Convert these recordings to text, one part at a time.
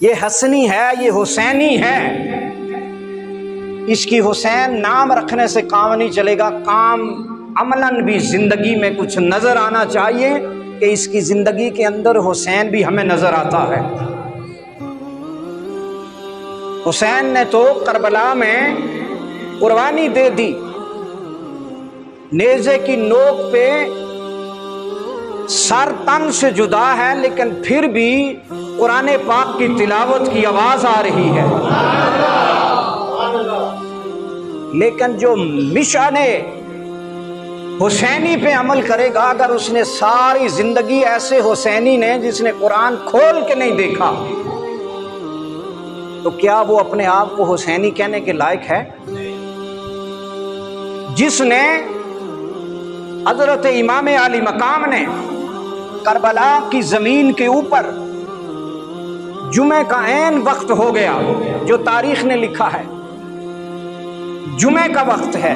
یہ حسنی ہے، یہ حسینی ہے، اس کی حسین نام رکھنے سے کام نہیں چلے گا، کام عملاً بھی زندگی میں کچھ نظر آنا چاہیے کہ اس کی زندگی کے اندر حسین بھی ہمیں نظر آتا ہے۔ حسین نے تو کربلا میں قربانی دے دی، نیزے کی نوک پہ سر تن سے جدا ہے، لیکن پھر بھی قرآن پاک کی تلاوت کی آواز آ رہی ہے۔ لیکن جو مشن حسینی پہ عمل کرے گا، اگر اس نے ساری زندگی ایسے حسینی نے جس نے قرآن کھول کے نہیں دیکھا، تو کیا وہ اپنے آپ کو حسینی کہنے کے لائق ہے؟ جس نے حضرت امام علی مقام نے کربلا کی زمین کے اوپر جمعہ کا عین وقت ہو گیا، جو تاریخ نے لکھا ہے جمعہ کا وقت ہے،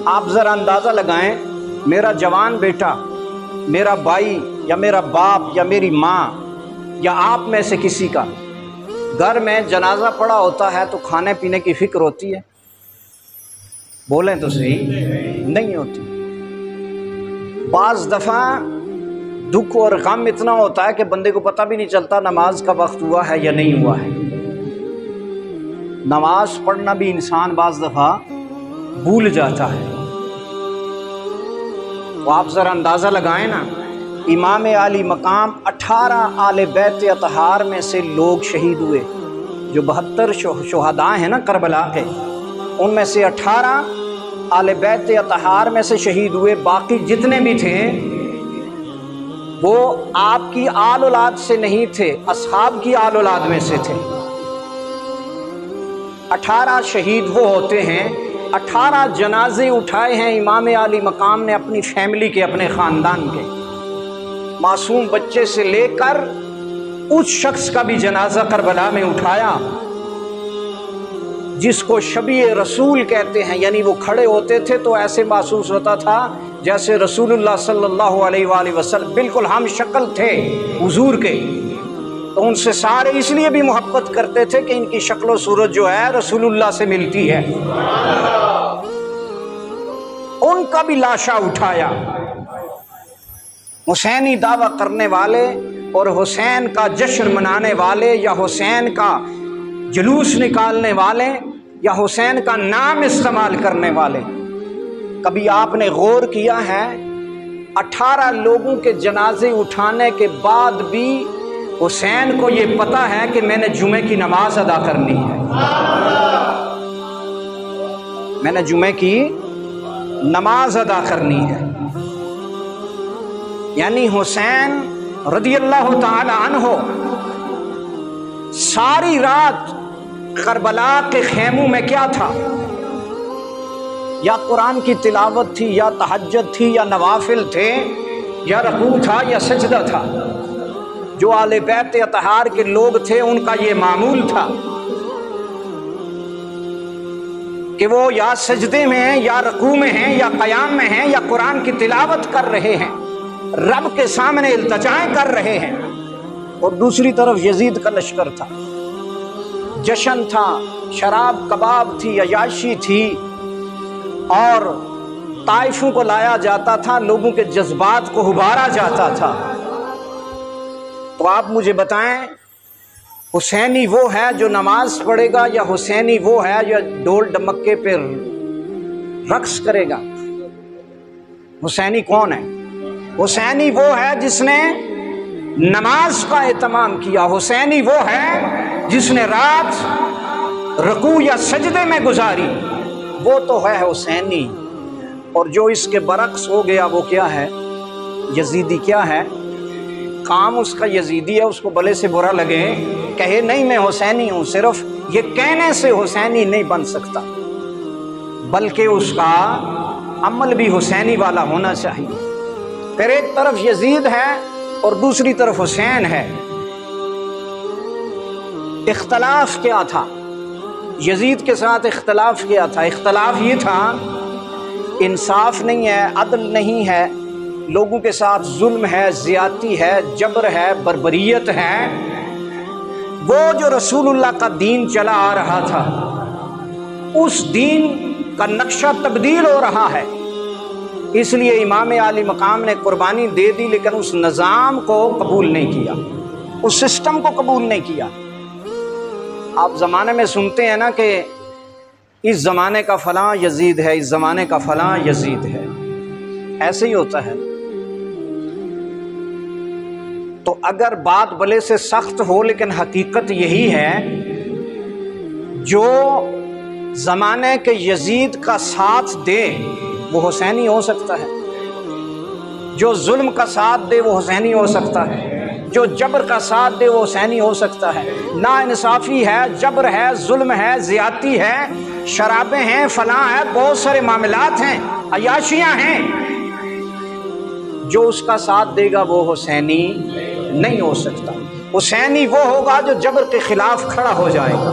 آپ ذرا اندازہ لگائیں، میرا جوان بیٹا، میرا بھائی یا میرا باپ یا میری ماں یا آپ میں سے کسی کا گھر میں جنازہ پڑا ہوتا ہے تو کھانے پینے کی فکر ہوتی ہے؟ بولیں تو صحیح، نہیں ہوتی۔ بعض دفعہ دکھ اور غم اتنا ہوتا ہے کہ بندے کو پتہ بھی نہیں چلتا نماز کا وقت ہوا ہے یا نہیں ہوا ہے۔ نماز پڑھنا بھی انسان بعض دفعہ بھول جاتا ہے۔ تو آپ ذرا اندازہ لگائیں نا، امام علی مقام 18 آل بیت اطہار میں سے لوگ شہید ہوئے، جو 72 شہداء ہیں نا کربلا کے، ان میں سے 18 آل بیت اطہار میں سے شہید ہوئے، باقی جتنے بھی تھے وہ آپ کی آل اولاد سے نہیں تھے، اصحاب کی آل اولاد میں سے تھے۔ 18 شہید وہ ہوتے ہیں، 18 جنازے اٹھائے ہیں امام علی مقام نے اپنی فیملی کے، اپنے خاندان کے، معصوم بچے سے لے کر اس شخص کا بھی جنازہ کربلا میں اٹھایا جس کو شبیہ رسول کہتے ہیں، یعنی وہ کھڑے ہوتے تھے تو ایسے محسوس ہوتا تھا جیسے رسول اللہ صلی اللہ علیہ وآلہ وسلم بالکل ہم شکل تھے حضور کے۔ تو ان سے سارے اس لیے بھی محبت کرتے تھے کہ ان کی شکل و صورت جو ہے رسول اللہ سے ملتی ہے۔ ان کا بھی لاشا اٹھایا۔ حسینی دعویٰ کرنے والے اور حسین کا جشن منانے والے یا حسین کا جلوس نکالنے والے یا حسین کا نام استعمال کرنے والے، کبھی آپ نے غور کیا ہے 18 لوگوں کے جنازے اٹھانے کے بعد بھی حسین کو یہ پتا ہے کہ میں نے جمعے کی نماز ادا کرنی ہے، میں نے جمعے کی نماز ادا کرنی ہے؟ یعنی حسین رضی اللہ تعالی عنہ ساری رات کربلا کے خیموں میں کیا تھا؟ یا قرآن کی تلاوت تھی، یا تہجد تھی، یا نوافل تھے، یا رکوع تھا، یا سجدہ تھا۔ جو آل بیت اطہار کے لوگ تھے ان کا یہ معمول تھا کہ وہ یا سجدے میں ہیں، یا رکوع میں ہیں، یا قیام میں ہیں، یا قرآن کی تلاوت کر رہے ہیں، رب کے سامنے التجائیں کر رہے ہیں۔ اور دوسری طرف یزید کا لشکر تھا، جشن تھا، شراب کباب تھی، عیاشی تھی، اور طائفوں کو لایا جاتا تھا، لوگوں کے جذبات کو ابھارا جاتا تھا۔ تو آپ مجھے بتائیں حسینی وہ ہے جو نماز پڑھے گا، یا حسینی وہ ہے جو ڈول ڈمکے پہ رقص کرے گا؟ حسینی کون ہے؟ حسینی وہ ہے جس نے نماز کا اہتمام کیا، حسینی وہ ہے جس نے رات رکوع یا سجدے میں گزاری، وہ تو ہے حسینی۔ اور جو اس کے برعکس ہو گیا وہ کیا ہے؟ یزیدی۔ کیا ہے؟ کام اس کا یزیدی ہے، اس کو بھلے سے برا لگے، کہے نہیں میں حسینی ہوں، صرف یہ کہنے سے حسینی نہیں بن سکتا، بلکہ اس کا عمل بھی حسینی والا ہونا چاہیے۔ پھر ایک طرف یزید ہے اور دوسری طرف حسین ہے۔ اختلاف کیا تھا؟ یزید کے ساتھ اختلاف کیا تھا؟ اختلاف یہ تھا انصاف نہیں ہے، عدل نہیں ہے، لوگوں کے ساتھ ظلم ہے، زیادتی ہے، جبر ہے، بربریت ہے، وہ جو رسول اللہ کا دین چلا آ رہا تھا اس دین کا نقشہ تبدیل ہو رہا ہے، اس لیے امام عالی مقام نے قربانی دے دی، لیکن اس نظام کو قبول نہیں کیا، اس سسٹم کو قبول نہیں کیا۔ آپ زمانے میں سنتے ہیں نا کہ اس زمانے کا فلاں یزید ہے، اس زمانے کا فلاں یزید ہے، ایسے ہی ہوتا ہے۔ تو اگر بات بھلے سے سخت ہو لیکن حقیقت یہی ہے، جو زمانے کے یزید کا ساتھ دے وہ حسینی ہو سکتا ہے، جو ظلم کا ساتھ دے وہ حسینی ہو سکتا ہے، جو جبر کا ساتھ دے وہ حسینی ہو سکتا ہے۔ ناانصافی ہے، جبر ہے، ظلم ہے، زیادتی ہے، شرابیں ہیں، فلاں ہے، بہت سارے معاملات ہیں، عیاشیاں ہیں، جو اس کا ساتھ دے گا وہ حسینی نہیں ہو سکتا۔ حسینی وہ ہوگا جو جبر کے خلاف کھڑا ہو جائے گا،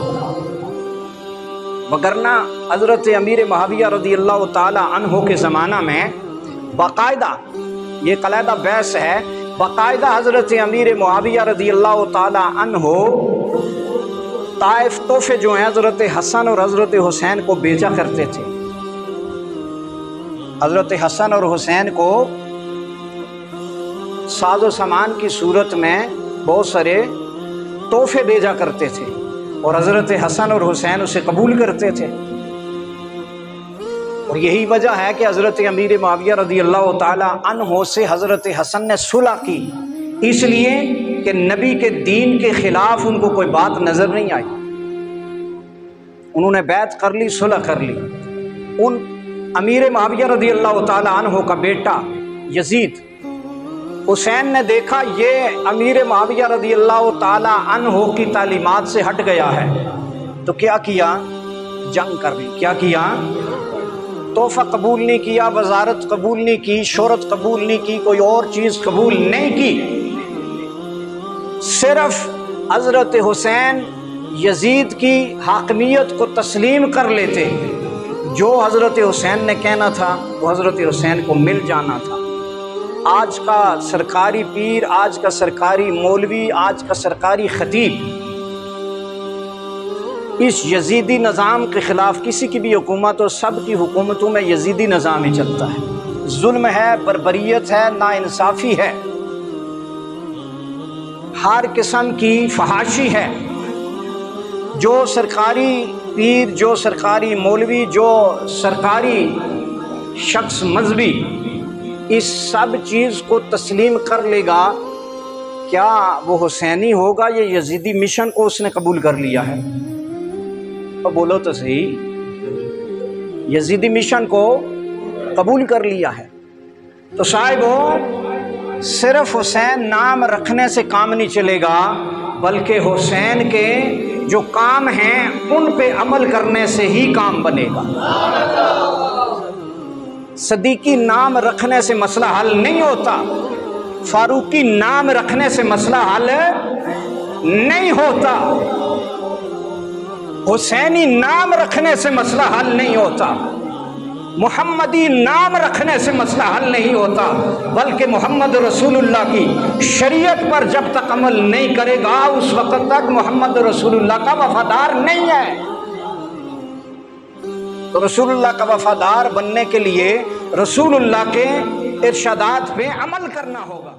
وگرنہ حضرت امیر معاویہ رضی اللہ تعالی عنہ کے زمانہ میں باقاعدہ، یہ علیحدہ بحث ہے، باقاعدہ حضرت امیر معاویہ رضی اللہ تعالی عنہ طائف تحفے جو ہیں حضرت حسن اور حضرت حسین کو بھیجا کرتے تھے۔ حضرت حسن اور حسین کو ساز و سامان کی صورت میں بہت سارے تحفے بھیجا کرتے تھے، اور حضرت حسن اور حسین اسے قبول کرتے تھے، اور یہی وجہ ہے کہ حضرت امیر معاویہ رضی اللہ تعالی عنہ سے حضرت حسن نے صلح کی، اس لیے کہ نبی کے دین کے خلاف ان کو کوئی بات نظر نہیں آئی، انہوں نے بیعت کر لی، صلح کر لی۔ ان امیر معاویہ رضی اللہ تعالی عنہ کا بیٹا یزید حسین نے دیکھا یہ امیر معاویہ رضی اللہ تعالی عنہ کی تعلیمات سے ہٹ گیا ہے، تو کیا کیا؟ جنگ کر لی۔ کیا کیا؟ تحفہ قبول نہیں کیا، وزارت قبول نہیں کی، شہرت قبول نہیں کی، کوئی اور چیز قبول نہیں کی، صرف حضرت حسین یزید کی حاکمیت کو تسلیم کر لیتے، جو حضرت حسین نے کہنا تھا وہ حضرت حسین کو مل جانا تھا۔ آج کا سرکاری پیر، آج کا سرکاری مولوی، آج کا سرکاری خطیب اس یزیدی نظام کے خلاف، کسی کی بھی حکومت ہو، سب کی حکومتوں میں یزیدی نظام ہی چلتا ہے، ظلم ہے، بربریت ہے، ناانصافی ہے، ہر قسم کی فحاشی ہے۔ جو سرکاری پیر، جو سرکاری مولوی، جو سرکاری شخص مذہبی اس سب چیز کو تسلیم کر لے گا، کیا وہ حسینی ہوگا یا یزیدی مشن کو اس نے قبول کر لیا ہے؟ تو بولو تو صحیح، یزیدی مشن کو قبول کر لیا ہے۔ تو صاحبو، صرف حسین نام رکھنے سے کام نہیں چلے گا، بلکہ حسین کے جو کام ہیں ان پہ عمل کرنے سے ہی کام بنے گا۔ صدیقی نام رکھنے سے مسئلہ حل نہیں ہوتا، فاروقی نام رکھنے سے مسئلہ حل نہیں ہوتا، حسینی نام رکھنے سے مسئلہ حل نہیں ہوتا، محمدی نام رکھنے سے مسئلہ حل نہیں ہوتا، بلکہ محمد رسول اللہ کی شریعت پر جب تک عمل نہیں کرے گا اس وقت تک محمد رسول اللہ کا وفادار نہیں ہے۔ تو رسول اللہ کا وفادار بننے کے لیے رسول اللہ کے ارشادات پہ عمل کرنا ہوگا۔